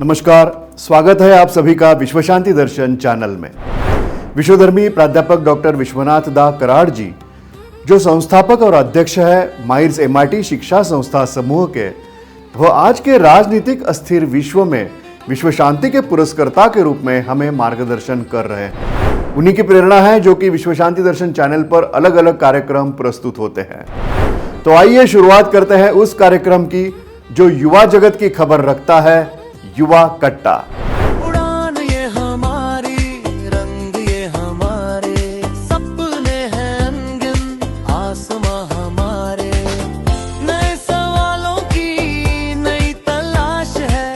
नमस्कार, स्वागत है आप सभी का विश्व शांति दर्शन चैनल में। विश्वधर्मी प्राध्यापक डॉक्टर विश्वनाथ दा कराड़ जी, जो संस्थापक और अध्यक्ष है माइर्स MIT शिक्षा संस्था समूह के, वह आज के राजनीतिक अस्थिर विश्व में विश्व शांति के पुरस्कर्ता के रूप में हमें मार्गदर्शन कर रहे हैं। उन्हीं की प्रेरणा है जो कि विश्व शांति दर्शन चैनल पर अलग अलग कार्यक्रम प्रस्तुत होते हैं। तो आइए शुरुआत करते हैं उस कार्यक्रम की जो युवा जगत की खबर रखता है, युवा कट्टा। उड़ान ये हमारी, रंग ये हमारे, सपने हैं अनगिन, आसमां हमारे, नए सवालों की नई तलाश है,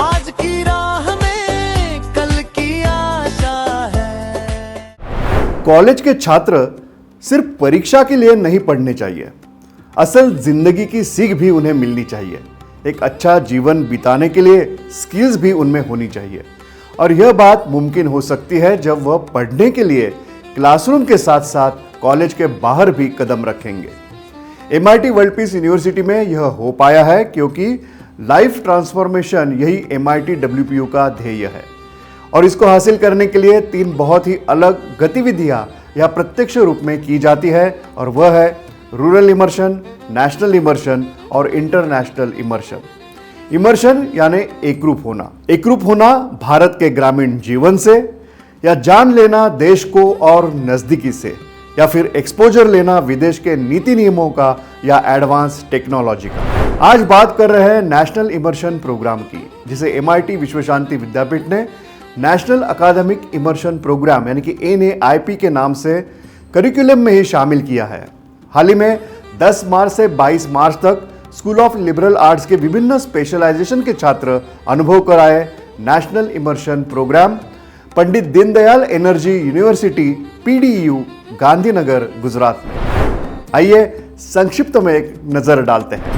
आज की राह में कल की आशा है। कॉलेज के छात्र सिर्फ परीक्षा के लिए नहीं पढ़ने चाहिए, असल जिंदगी की सीख भी उन्हें मिलनी चाहिए। एक अच्छा जीवन बिताने के लिए स्किल्स भी उनमें होनी चाहिए, और यह बात मुमकिन हो सकती है जब वह पढ़ने के लिए क्लासरूम के साथ साथ कॉलेज के बाहर भी कदम रखेंगे। MIT वर्ल्ड पीस यूनिवर्सिटी में यह हो पाया है क्योंकि लाइफ ट्रांसफॉर्मेशन यही MIT WPU का ध्येय है, और इसको हासिल करने के लिए 3 बहुत ही अलग गतिविधियां यह प्रत्यक्ष रूप में की जाती है, और वह है रूरल इमर्शन, नेशनल इमर्शन और इंटरनेशनल इमर्शन। इमर्शन यानी एकरूप होना। एकरूप होना भारत के ग्रामीण जीवन से, या जान लेना देश को और नजदीकी से, या फिर एक्सपोजर लेना विदेश के नीति नियमों का या एडवांस टेक्नोलॉजी का। आज बात कर रहे हैं नेशनल इमर्शन प्रोग्राम की, जिसे MIT विश्व शांति विद्यापीठ ने नेशनल अकादमिक इमर्शन प्रोग्राम यानी कि NAIP के नाम से करिकुलम में ही शामिल किया है। हाल ही में 10 मार्च से 22 मार्च तक स्कूल ऑफ लिबरल आर्ट्स के विभिन्न स्पेशलाइजेशन के छात्र अनुभव कराए national immersion programme Pandit Deendayal Energy University PDU Gandhinagar Gujarat में। आइए संक्षिप्त में एक नजर डालते हैं।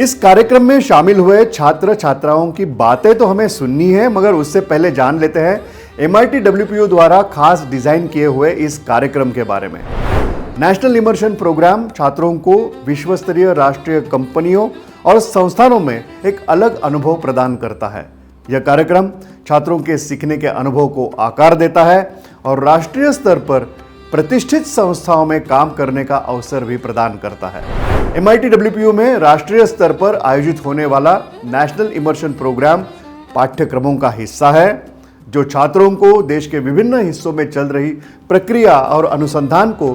इस कार्यक्रम में शामिल हुए छात्र छात्राओं की बातें तो हमें सुननी है, मगर उससे पहले जान लेते हैं MIT WPU द्वारा खास डिजाइन किए हुए इस कार्यक्रम के बारे में। नेशनल इमर्शन प्रोग्राम छात्रों को विश्व स्तरीय राष्ट्रीय कंपनियों और संस्थानों में एक अलग अनुभव प्रदान करता है। यह कार्यक्रम छात्रों के सीखने के अनुभव को आकार देता है और राष्ट्रीय स्तर पर प्रतिष्ठित संस्थाओं में काम करने का अवसर भी प्रदान करता है। MIT WPU में राष्ट्रीय स्तर पर आयोजित होने वाला नेशनल इमर्शन प्रोग्राम पाठ्यक्रमों का हिस्सा है, जो छात्रों को देश के विभिन्न हिस्सों में चल रही प्रक्रिया और अनुसंधान को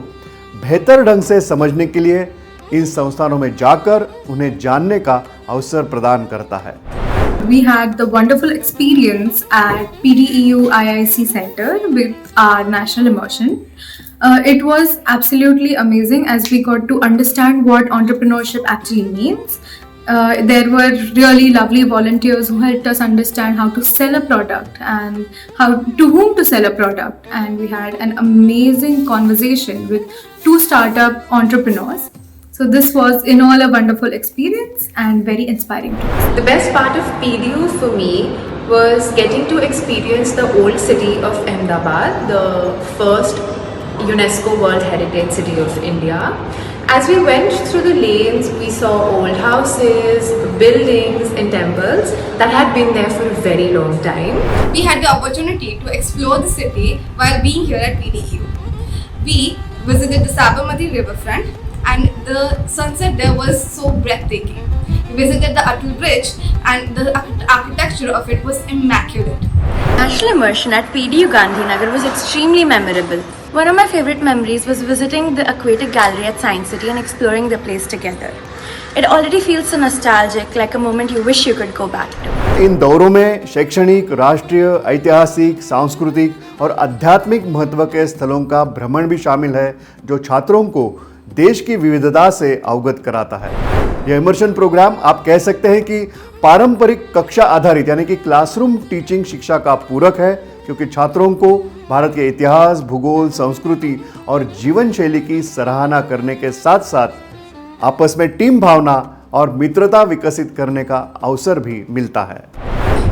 बेहतर ढंग से समझने के लिए इन संस्थानों में जाकर उन्हें जानने का अवसर प्रदान करता है। We had the wonderful experience at PDEU IIC Center with our national immersion. It was absolutely amazing as we got to understand what entrepreneurship actually means. There were really lovely volunteers who helped us understand how to sell a product and to whom to sell a product. And we had an amazing conversation with 2 startup entrepreneurs. So this was in all a wonderful experience and very inspiring to us. The best part of PDU for me was getting to experience the old city of Ahmedabad, the first UNESCO World Heritage City of India. As we went through the lanes, we saw old houses, buildings and temples that had been there for a very long time. We had the opportunity to explore the city while being here at PDU. We visited the Sabarmati riverfront, and the sunset there was so breathtaking. We visited the Atal Bridge, and the architecture of it was immaculate. National immersion at PDU Gandhinagar was extremely memorable. One of my favorite memories was visiting the Aquatic Gallery at Science City and exploring the place together. It already feels so nostalgic, like a moment you wish you could go back to. इन दौरों में शैक्षणिक, राष्ट्रीय, ऐतिहासिक, सांस्कृतिक और आध्यात्मिक महत्व के स्थलों का भ्रमण भी शामिल है, जो छात्रों को देश की विविधता से अवगत कराता है। यह इमर्शन प्रोग्राम आप कह सकते हैं कि पारंपरिक कक्षा आधारित यानी कि क्लासरूम टीचिंग शिक्षा का पूरक है, क्योंकि छात्रों को भारत के इतिहास, भूगोल, संस्कृति और जीवन शैली की सराहना करने के साथ साथ आपस में टीम भावना और मित्रता विकसित करने का अवसर भी मिलता है।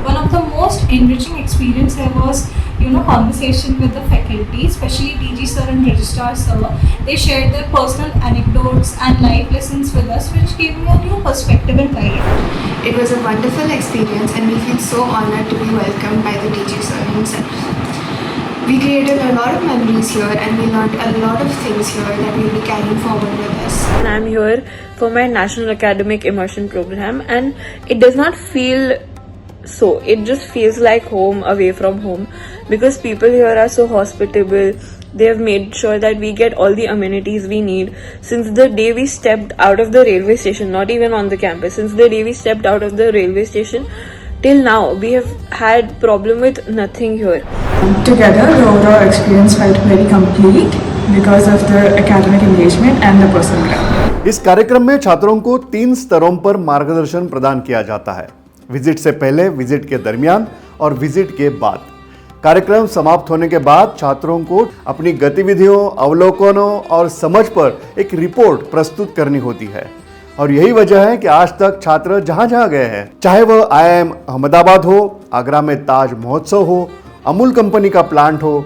One of the most enriching experience there was, conversation with the faculty, especially DG sir and registrar sir. They shared their personal anecdotes and life lessons with us, which gave me a new perspective in life. It was a wonderful experience and we feel so honored to be welcomed by the DG sir himself. We created a lot of memories here and we learned a lot of things here that we'll be carrying forward with us. And I'm here for my National Academic Immersion Program, and it does not feel so. It just feels like home away from home, because people here are so hospitable. They have made sure that we get all the amenities we need since the day we stepped out of the railway station, not even on the campus. Since the day we stepped out of the railway station till now, we have had problem with nothing here. Together, the overall experience felt very complete because of the academic engagement and the personal ground. इस कार्यक्रम में छात्रों को 3 स्तरों पर मार्गदर्शन प्रदान किया जाता है: विजिट से पहले, विजिट के दरमियान और विजिट के बाद। कार्यक्रम समाप्त होने के बाद छात्रों को अपनी गतिविधियों, अवलोकनों और समझ पर एक रिपोर्ट प्रस्तुत करनी होती है। और यही वजह है कि आज तक छात्र जहां जहां गए हैं, चाहे वह IIM अहमदाबाद हो, आगरा में ताज महोत्सव हो, अमूल कंपनी का प्लांट हो,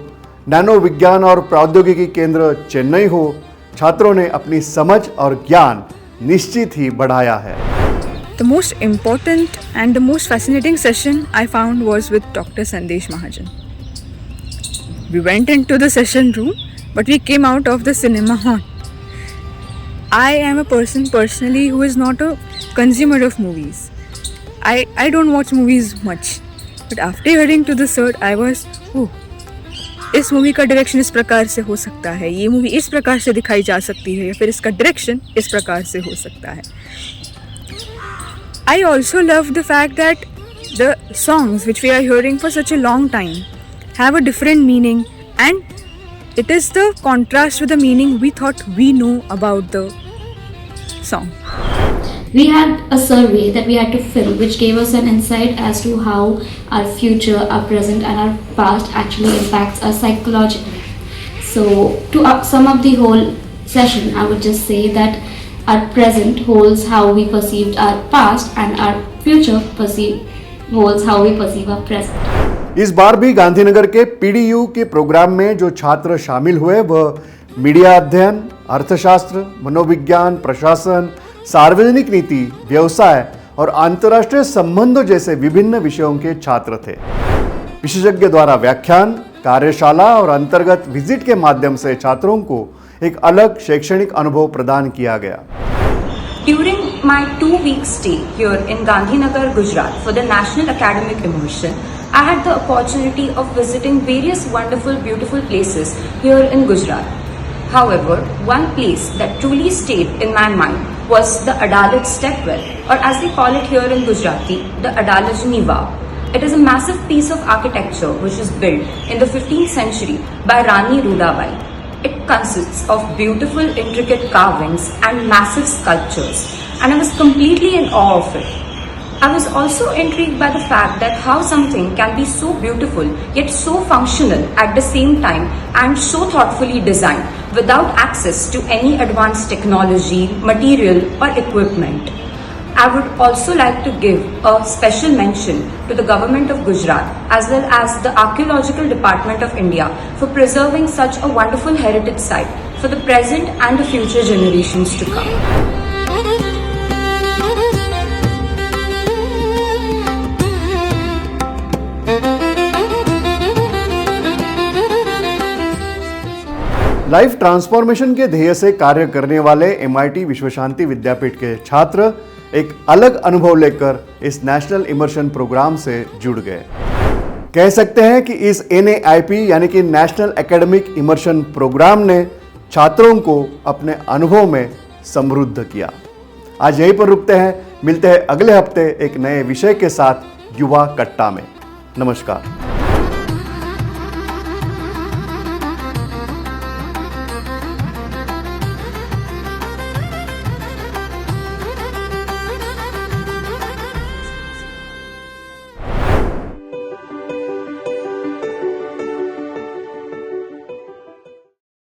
नैनो विज्ञान और प्रौद्योगिकी केंद्र चेन्नई हो, छात्रों ने अपनी समझ और ज्ञान निश्चित ही बढ़ाया है। The most important and the most fascinating session I found was with Dr. Sandesh Mahajan. We went into the session room, but we came out of the cinema hall. I am a person personally who is not a consumer of movies. I don't watch movies much. But after hearing to the sir, I was, oh, इस movie का direction इस प्रकार से हो सकता है, ये movie इस प्रकार से दिखाई जा सकती है, या फिर इसका डायरेक्शन इस प्रकार से हो सकता है। I also love the fact that the songs which we are hearing for such a long time have a different meaning, and it is the contrast with the meaning we thought we know about the song. We had a survey that we had to fill, which gave us an insight as to how our future, our present and our past actually impacts us psychologically. So to sum up the whole session, I would just say that our present holds how we perceived our past and our future holds how we perceive our present. इस बार भी गांधीनगर के PDU के programme में जो छात्र शामिल हुए वह मीडिया अध्ययन, अर्थशास्त्र, मनोविज्ञान, प्रशासन, सार्वजनिक नीति, व्यवसाय और अंतर्राष्ट्रीय संबंधों जैसे विभिन्न विषयों के छात्र थे। विशेषज्ञ द्वारा व्याख्यान, कार्यशाला और अंतर्गत विजिट के माध्यम से छात्रों को एक अलग शैक्षणिक अनुभव प्रदान किया गया। During my 2-week stay here in Gandhinagar, Gujarat for the National Academic Immersion, I had the opportunity of visiting various wonderful, beautiful places here in Gujarat. However, one place that truly stayed in my mind was the Adalat Stepwell, or as they call it here in Gujarati, the Adalajni Vav. It is a massive piece of architecture which was built in the 15th century by Rani Rudabai. It consists of beautiful, intricate carvings and massive sculptures, and I was completely in awe of it. I was also intrigued by the fact that how something can be so beautiful yet so functional at the same time and so thoughtfully designed without access to any advanced technology, material or equipment. I would also like to give a special mention to the government of Gujarat as well as the Archaeological Department of India for preserving such a wonderful heritage site for the present and the future generations to come. Life transformation के ध्येय से कार्य करने वाले MIT विश्व शांति विद्यापीठ के छात्र एक अलग अनुभव लेकर इस नेशनल इमर्शन प्रोग्राम से जुड़ गए। कह सकते हैं कि इस NAIP यानी कि नेशनल एकेडमिक इमर्शन प्रोग्राम ने छात्रों को अपने अनुभव में समृद्ध किया। आज यहीं पर रुकते हैं, मिलते हैं अगले हफ्ते एक नए विषय के साथ युवा कट्टा में। नमस्कार।